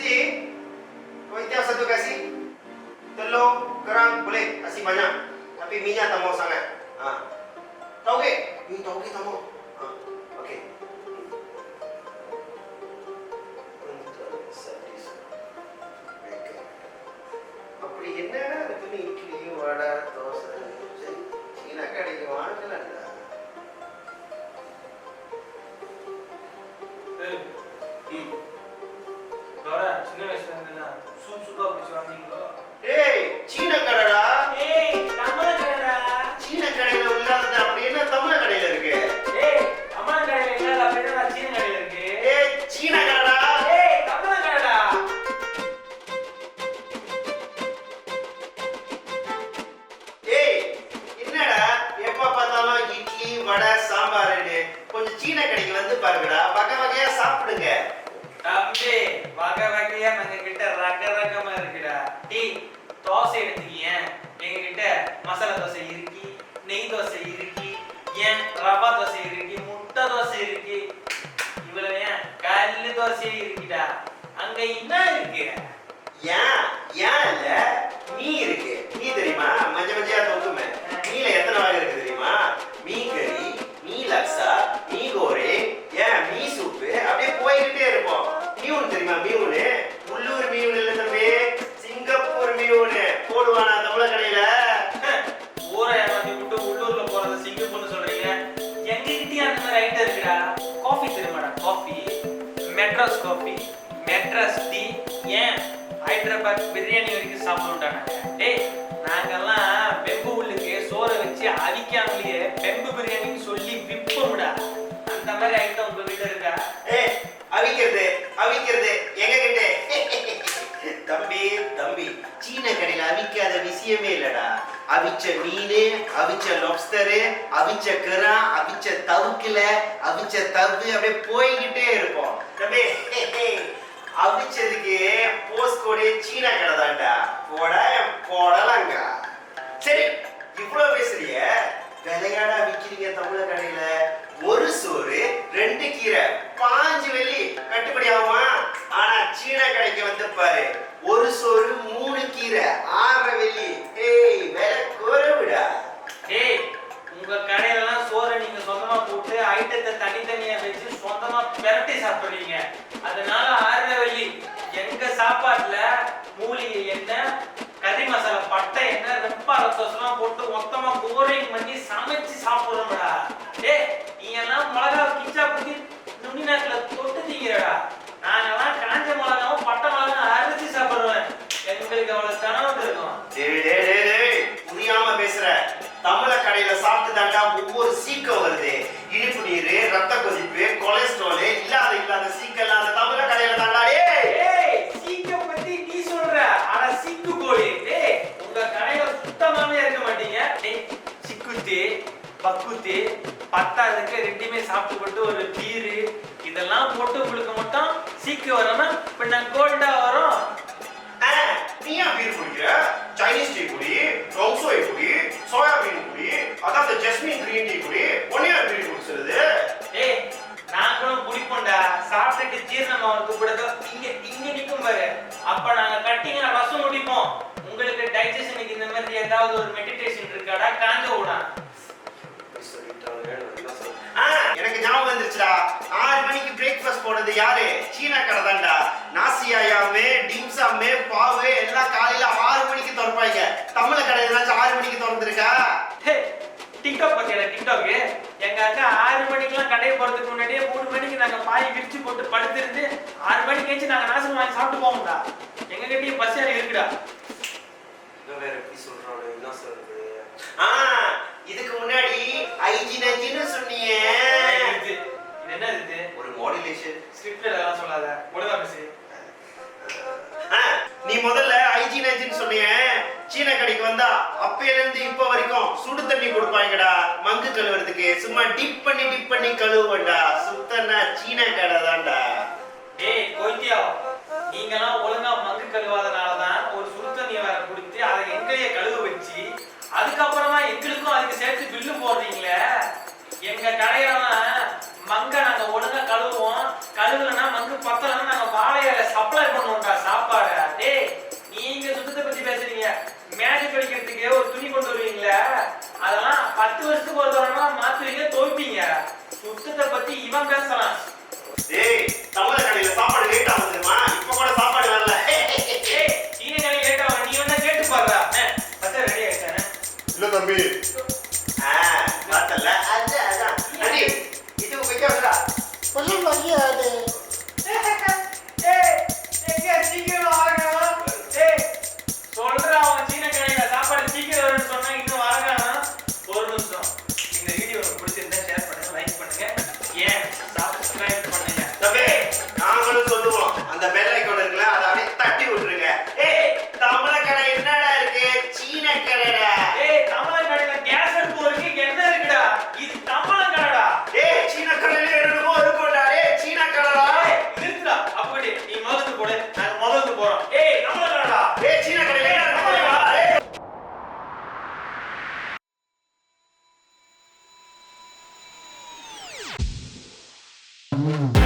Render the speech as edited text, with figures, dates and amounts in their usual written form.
Nanti kau itiap satu kasih. Telur, kerang boleh kasih banyak. Tapi minyak tak mau sangat. Tauge? Ni tauge tak mau. Okey. அப்படி என்னடா இருக்கு இட்லி வடை தோசை சீனா கடைக்கு வாங்கலடா. சின்ன வயசுல இருந்தா சூப் சூப்பா பிடிச்சி வாங்கிங்களோ? ஏய் சீன கடைடா. ஏய் தமிழ கடைடா. சீன கடையில இல்லாதது அப்படி என்ன தமிழ கடையில இருக்கு? ஏய் தமிழ கடையில இல்லாத அப்படி என்ன சீன கடையில இருக்கு? ஏய் சீன கடைடா. ஏய் தமிழ கடைடா. ஏய் என்னடா எப்ப பார்த்தாலும் இட்லி வடை சாம்பார்னு கொஞ்சம் சீன கடைக்கு வந்து பாருங்கடா. வகை வகையா சாப்பிடுங்க. தம்பி வகை வகையா நம்ம கிட்ட ரக ரகமா இருக்குடா. டேய் தோசை எடுத்துக்கிய எங்க கிட்ட மசாலா தோசை இருக்கு, நெய் தோசை இருக்கு, ஏன் ரவா தோசை இருக்கு, முட்டை தோசை இருக்கு, இவ்வளவு ஏன் கல்லு தோசை இருக்குடா. அங்க என்ன இருக்கு? ஏன் ஏன் இல்ல மீ இருக்கு. மீ தெரியுமா? மஞ்சள் மஞ்சளா தொங்குமே. மீல எத்தனை வகை இருக்கு தெரியுமா? மீ கறி, மீ லக்ஸா, மீ கோரே, ஏன் மீ சூப்பு அப்படியே போய்கிட்டே இருப்போம். மியூன் தெரியுமா? மியூனு உள்ளூர் மியூன் இல்ல தம்பி, சிங்கப்பூர் மியூனு போடுவானா தமிழ கடையில. ஊரை ஏமாத்தி விட்டு உள்ளூர்ல போறத சிங்கப்பூர்னு சொல்றீங்க. எங்க கிட்டயும் அந்த மாதிரி ஐட்டம் இருக்குடா. காஃபி தெரியுமாடா? Coffee, Madras coffee, Madras tea, ஏன் ஹைதராபாத் பிரியாணி வரைக்கும் சாப்பிடுவோம்டா. டேய் நாங்கெல்லாம் பெம்பு உள்ளுக்கு சோறை வச்சு அவிக்காமலேயே பெம்பு பிரியாணின்னு சொல்லி விற்போம்டா. அந்த மாதிரி ஐட்டம் உங்க கிட்ட இருக்கா? ஏய் அவிக்கிறது அவிக்கிறது எங்க கிட்ட. தம்பி தம்பி சீன கடையில அவிக்காத விஷயமே இல்லடா. அவிச்ச மீனு, அவிச்ச லாப்ஸ்டரு, அவிச்ச கறா, அவிச்ச தவுக்குல, அவிச்ச தவு அப்படியே போய்கிட்டே இருப்போம். தம்பி அவிச்சதுக்கு போஸ்ட் கோடே சீன கடை தான்டா. போடலாங்க. சரி இவ்வளவு பேசுறிய விளையாடா விக்கிறீங்க தமிழ கடையில. ஒரு சோறு 2 கீரை 5 வெள்ளி கட்டுப்படி ஆகுமா? ஆனா சீன கடைக்கு வந்து பாரு, ஒரு சோறு 3 கீரை 6 வெள்ளி. ஏய் விலை குறைவுடா. டேய் உங்க கடையிலலாம் சோறை நீங்க சொந்தமா போட்டு ஐட்டத்தை தனித்தனியா வச்சு சொந்தமா பெரட்டி சாப்பிடுறீங்க. அதனால 6 வெள்ளி. எங்க சாப்பாட்டுல மூலிகை எண்ணெய், கறி மசாலா, பட்டை எண்ணெய், ரெப்பா ரத்தம்லாம் போட்டு மொத்தமா கோரிங் பண்ணி சமைச்சு சாப்பிடுறோம்டா. டேய் நீ எல்லாம் மிளகா கிச்சா குத்தி நுனி நாக்குல தொட்டு தீங்கிறடா. நாங்கெல்லாம் காஞ்ச மிளகாவும் பட்டை மிளகாவும் அரைச்சி சாப்பிடுவேன். எங்களுக்கு அவ்வளவு கனவு இருக்கும். புரியாம பேசுற. தமிழ கடையில சாப்பிட்டு தாண்டா ஒவ்வொரு சீக்கம் வருது. இனிப்பு நீரு, ரத்த கொதிப்பு, கொலஸ்ட்ரால் இல்லாத சீக்கெல்லாம் அந்த தமிழ கடையில தாண்டா. ஏய் சீக்கம் பத்தி நீ சொல்ற. ஆனா சிக்கு கோழி. டேய் உங்க கடையில சுத்தமாவே இருக்க மாட்டீங்க. டேய் சிக்குத்தி பக்குத்தி பத்தாதுக்கு ரெண்டுமே சாப்பிட்டு போட்டு ஒரு பீரு இதெல்லாம் போட்டு உங்களுக்கு மட்டும் சீக்கு வராம பின்ன கோல்டா வரும். நீயா பீர் குடிக்கிற? சைனீஸ் டீ குடி, ரோங்சோய் குடி, சோயாபீன் குடி, அதாவது ஜஸ்மின் கிரீன் டீ குடி. ஒன்னையா பீர் குடிச்சிருது? ஏய் நாங்களும் குடிப்போம்டா. சாப்பிட்டுட்டு ஜீரணம் ஆகிறதுக்கு கூட இங்க நிற்கும் பாரு. அப்ப நாங்க கட்டிங்க ரசம் குடிப்போம். உங்களுக்கு டைஜஷனுக்கு இந்த மாதிரி ஏதாவது ஒரு மெடிடேஷன் இருக்காடா? காஞ்ச விடா. எனக்கு ஞாபகம் வந்துருச்சுடா. 6 மணிக்கு பிரேக்ஃபாஸ்ட் போடுறது யாரு? சீன கடை தான்டா. நாசியாயாமே, டிம்சாமே, பாவு எல்லாம் காலையில 6 மணிக்கு திறப்பாங்க. தமிழ கடை ஏதாச்சும் 6 மணிக்கு திறந்துருக்கா? டிக்டாக் பத்தியா? டிக்டாக் எங்க அக்கா 6 மணிக்கெல்லாம் கடையை போறதுக்கு முன்னாடியே 3 மணிக்கு நாங்க பாய் விரிச்சு போட்டு படுத்திருந்து 6 மணிக்கு கழிச்சு நாங்க நாசம் வாங்கி சாப்பிட்டு போவோம்டா. எங்க கிட்டயும் பசியாரி இருக்குடா. வேற எப்படி சொல்றானே என்ன சொல்றது? இதுக்கு முன்னாடி ஐஜினஜின்னு சொன்னியே. இது என்ன இது? ஒரு மாடுலேஷன். ஸ்கிரிப்ட்ல எல்லாம் சொல்லாத. ஒழுங்கா பேசு. நீ முதல்ல ஐஜினஜின்னு சொன்னியே. சீன கடைக்கு வந்தா அப்பையில இருந்து இப்ப வரைக்கும் சுடு தண்ணி கொடுப்பாங்கடா மங்கு கழுவுறதுக்கு. சும்மா டிப் பண்ணி கழுவுவண்டா. சுத்தனா சீன கடை தான்டா. டேய் கோய்த்தியா நீங்கலாம் ஒழுங்கா மங்கு கழுவாதனாலதான் ஒரு சுடு தண்ணியை வேற குடித்து அதை எங்களையே கழுவ வச்சு அதுக்கப்புறமா எங்களுக்கும் அதுக்கு சேர்த்து பில்லு போடுறீங்களே. எங்க கடையிலலாம் மங்க நாங்க ஒழுங்கா கழுவுவோம். கழுவுலன்னா மங்கு பத்தலன்னா நாங்க வாழையில சப்ளை பண்ணுவோம்டா. வருஷத்துக்கு ஒரு தடவை மாத்துவீங்க துவைப்பீங்க. சுத்தத்தை பத்தி இவன் பேசலாம். டேய் தமிழ கடையில சாப்பாடு லேட் ஆகும் தெரியுமா? இப்ப கூட சாப்பாடு வரல. ஏய் சீன கடை லேட் ஆகும், நீ வேணா கேட்டு பாருடா. பத்த ரெடி ஆயிட்டானே. இல்ல தம்பி. பார்த்தல அதான் அடி இது வைக்காதடா. பல்ல மரியாதை. ஏய் எங்க சீக்கிரம் வாங்க. ஏய் சொல்றா அவன் சீன கடையில சாப்பாடு சீக்கிரம் வரும்னு சொன்னா இன்னும் வரகானா. ஒரு நிமிஷம். இந்த வீடியோ உங்களுக்கு பிடிச்சிருந்தா ஷேர் பண்ணுங்க, லைக் பண்ணுங்க. ஏன் சப்ஸ்கிரைப் பண்ணுங்க. தம்பி நாங்களும் சொல்லுவோம் அந்த பெல் ஐகான் இருக்குல அதை அப்படியே தட்டி விட்டுருங்க. ஏய் தமிழ கடை என்னடா இருக்கு? சீன கடைடா. ஏய் தமிழ கடையில கேஸ் அடுப்பு இருக்கு, என்ன இருக்குடா? இது தமிழ கடைடா. ஏய் சீன கடையில என்னமோ இருக்கும்டா. ஏய் சீன கடைடா. ஏய் நிறுத்துடா. அப்படி நீ முதல்ல போடு, நாங்க முதல்ல போறோம். ஏய் தமிழ கடைடா. ஏய் சீன கடையில Mm-hmm.